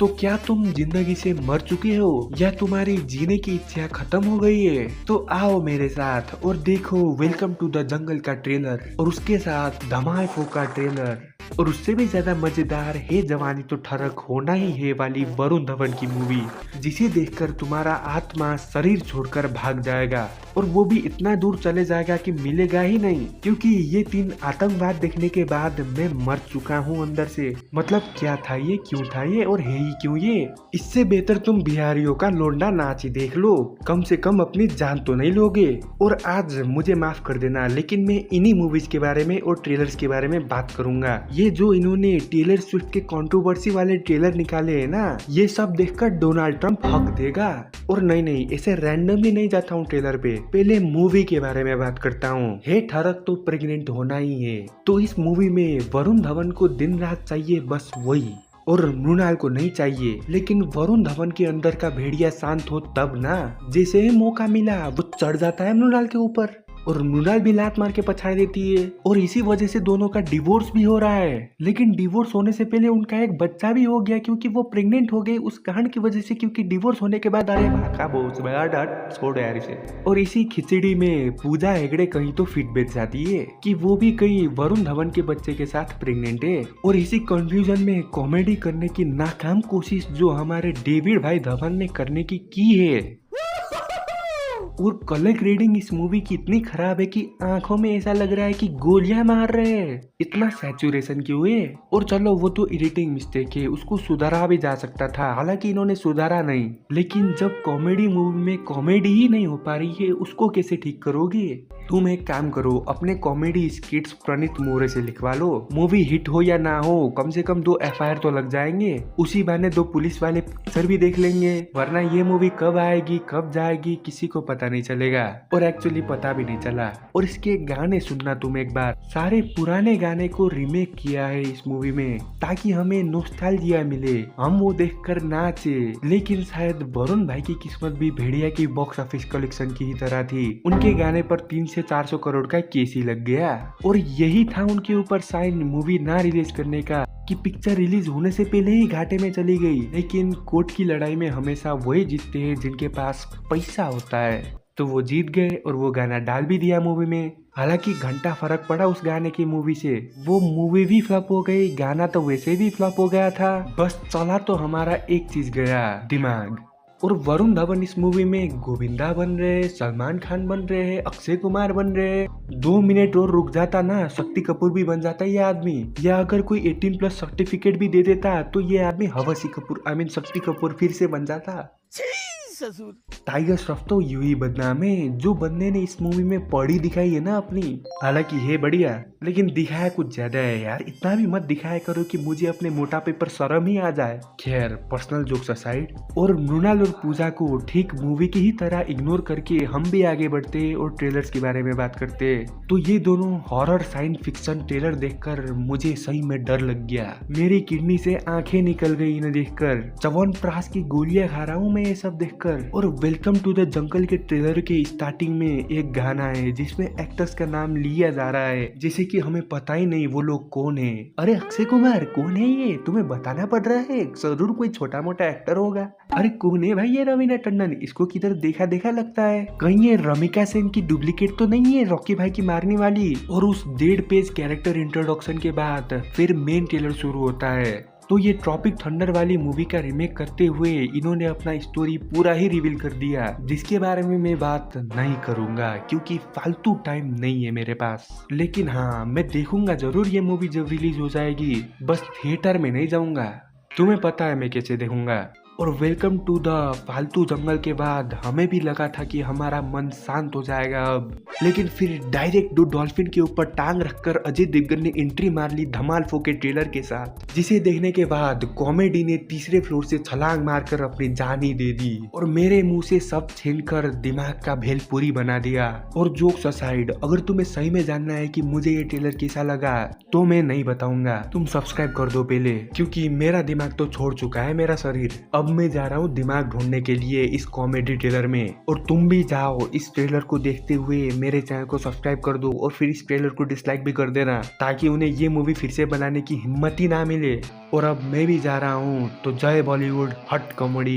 तो क्या तुम जिंदगी से मर चुके हो या तुम्हारी जीने की इच्छा खत्म हो गई है? तो आओ मेरे साथ और देखो वेलकम टू द जंगल का ट्रेलर और उसके साथ धमाल 4 का ट्रेलर और उससे भी ज्यादा मजेदार है जवानी तो ठरक होना ही है वाली वरुण धवन की मूवी, जिसे देखकर तुम्हारा आत्मा शरीर छोड़कर भाग जाएगा और वो भी इतना दूर चले जाएगा कि मिलेगा ही नहीं, क्योंकि ये 3 आतंकवाद देखने के बाद मैं मर चुका हूँ अंदर से। मतलब क्या था ये, क्यों था ये और है ही क्यों ये? इससे बेहतर तुम बिहारियों का लोंडा नाच ही देख लो, कम से कम अपनी जान तो नहीं लोगे। और आज मुझे माफ कर देना लेकिन मैं इन्हीं मूवीज के बारे में और ट्रेलर्स के बारे में बात करूंगा। ये जो इन्होंने टेलर स्विफ्ट के कंट्रोवर्सी वाले ट्रेलर निकाले है ना, ये सब देखकर डोनाल्ड ट्रंप हक देगा। और नहीं, ऐसे रैंडमली नहीं जाता हूँ ट्रेलर पे, पहले मूवी के बारे में बात करता हूँ। हे ठरक तो प्रेग्नेंट होना ही है, तो इस मूवी में वरुण धवन को दिन रात चाहिए बस वही, और मृणाल को नहीं चाहिए। लेकिन वरुण धवन के अंदर का भेड़िया शांत हो तब ना, जैसे मौका मिला वो चढ़ जाता है मृणाल के ऊपर और मृणाल भी लात मार के पछाड़ देती है और इसी वजह से दोनों का डिवोर्स भी हो रहा है। लेकिन डिवोर्स होने से पहले उनका एक बच्चा भी हो गया क्योंकि वो प्रेग्नेंट हो गई उस कांड की वजह से, क्योंकि डिवोर्स होने के बाद अरे भागा बहुत छोड़ यार इसे। और इसी खिचड़ी में पूजा हेगड़े कहीं तो फिट बैठ जाती है कि वो भी कहीं वरुण धवन के बच्चे के साथ प्रेग्नेंट है। और इसी कंफ्यूजन में कॉमेडी करने की नाकाम कोशिश जो हमारे डेविड भाई धवन ने करने की है। और कलर ग्रेडिंग इस मूवी की इतनी खराब है कि आंखों में ऐसा लग रहा है कि गोलियां मार रहे हैं, इतना सैचुरेशन क्यों है? और चलो वो तो एडिटिंग मिस्टेक है, उसको सुधारा भी जा सकता था, हालांकि इन्होंने सुधारा नहीं। लेकिन जब कॉमेडी मूवी में कॉमेडी ही नहीं हो पा रही है, उसको कैसे ठीक करोगे? तुम एक काम करो, अपने कॉमेडी स्किट्स प्रणीत मोरे से लिखवा लो। मूवी हिट हो या ना हो, कम से कम 2 FIR तो लग जाएंगे, उसी बहाने 2 पुलिस वाले पिक्चर भी देख लेंगे। वरना ये मूवी कब आएगी कब जाएगी किसी को पता नहीं चलेगा, और एक्चुअली पता भी नहीं चला। और इसके गाने सुनना तुम एक बार, सारे पुराने गाने को रीमेक किया है इस मूवी में ताकि हमें नॉस्टैल्जिया मिले, हम वो देखकर नाचे। लेकिन शायद वरुण भाई की किस्मत भी भेड़िया की बॉक्स ऑफिस कलेक्शन की ही तरह थी, उनके गाने पर 300 से 400 करोड़ का केस ही लग गया। और यही था उनके ऊपर साइन मूवी ना रिलीज करने का कि पिक्चर रिलीज होने से पहले ही घाटे में चली गई। लेकिन कोर्ट की लड़ाई में हमेशा वही जीतते हैं जिनके पास पैसा होता है, तो वो जीत गए और वो गाना डाल भी दिया मूवी में। हालांकि घंटा फर्क पड़ा उस गाने की मूवी से, वो मूवी भी फ्लॉप हो गई, गाना तो वैसे भी फ्लॉप हो गया था, बस चला तो हमारा एक चीज गया, दिमाग। और वरुण धवन इस मूवी में गोविंदा बन रहे, सलमान खान बन रहे हैं, अक्षय कुमार बन रहे हैं। 2 मिनट और रुक जाता ना, शक्ति कपूर भी बन जाता ये आदमी, या अगर कोई 18+ सर्टिफिकेट भी दे देता तो ये आदमी हवसी कपूर शक्ति कपूर फिर से बन जाता। टाइगर श्रॉफ तो यूं ही बदनाम है, जो बंदे ने इस मूवी में पढ़ी दिखाई है ना अपनी, हालांकि है बढ़िया लेकिन दिखाया कुछ ज्यादा है यार, इतना भी मत दिखाया करो कि मुझे अपने मोटापे पर शर्म ही आ जाए। खैर पर्सनल जोक्स असाइड, और मृणाल और पूजा को ठीक मूवी की ही तरह इग्नोर करके हम भी आगे बढ़ते और ट्रेलर्स के बारे में बात करते। तो ये दोनों हॉरर साइंस फिक्शन ट्रेलर देखकर मुझे सही में डर लग गया, मेरी किडनी से आंखें निकल गई इन्हें देखकर, च्यवनप्राश की गोलियां खा रहा हूँ मैं ये सब देखकर। और वेलकम टू द जंगल के ट्रेलर के स्टार्टिंग में एक गाना है जिसमें एक्टर्स का नाम लिया जा रहा है जैसे कि हमें पता ही नहीं वो लोग कौन है। अरे अक्षय कुमार कौन है ये, तुम्हें बताना पड़ रहा है, जरूर कोई छोटा मोटा एक्टर होगा। अरे कौन है भाई ये रवीना टंडन, इसको किधर देखा देखा लगता है, कहीं ये रमिका सेन की डुप्लीकेट तो नहीं है, रॉकी भाई की मारने वाली। और उस 1.5 पेज कैरेक्टर इंट्रोडक्शन के बाद फिर मेन ट्रेलर शुरू होता है। तो ये ट्रॉपिक थंडर वाली मूवी का रीमेक करते हुए इन्होंने अपना स्टोरी पूरा ही रिवील कर दिया, जिसके बारे में मैं बात नहीं करूंगा क्योंकि फालतू टाइम नहीं है मेरे पास। लेकिन हाँ, मैं देखूंगा जरूर ये मूवी जब रिलीज हो जाएगी, बस थिएटर में नहीं जाऊंगा, तुम्हें पता है मैं कैसे देखूंगा। और वेलकम टू द फालतू जंगल के बाद हमें भी लगा था कि हमारा मन शांत हो जाएगा अब, लेकिन फिर डायरेक्ट 2 डॉल्फिन के ऊपर टांग रखकर अजय देवगन ने एंट्री मार ली धमाल 4 के ट्रेलर के साथ, जिसे देखने के बाद कॉमेडी ने तीसरे फ्लोर से छलांग मारकर अपनी जान ही दे दी और मेरे मुंह से सब छीनकर दिमाग का भेलपुरी बना दिया। और जोक्स असाइड, अगर तुम्हें सही में जानना है कि मुझे ये ट्रेलर कैसा लगा तो मैं नहीं बताऊंगा, तुम सब्सक्राइब कर दो पहले, क्योंकि मेरा दिमाग तो छोड़ चुका है मेरा शरीर। अब मैं जा रहा हूँ दिमाग ढूंढने के लिए इस कॉमेडी ट्रेलर में, और तुम भी जाओ इस ट्रेलर को देखते हुए मेरे चैनल को सब्सक्राइब कर दो और फिर इस ट्रेलर को डिसलाइक भी कर देना, ताकि उन्हें ये मूवी फिर से बनाने की हिम्मत ही ना मिले। और अब मैं भी जा रहा हूँ, तो जय बॉलीवुड हट कॉमेडी।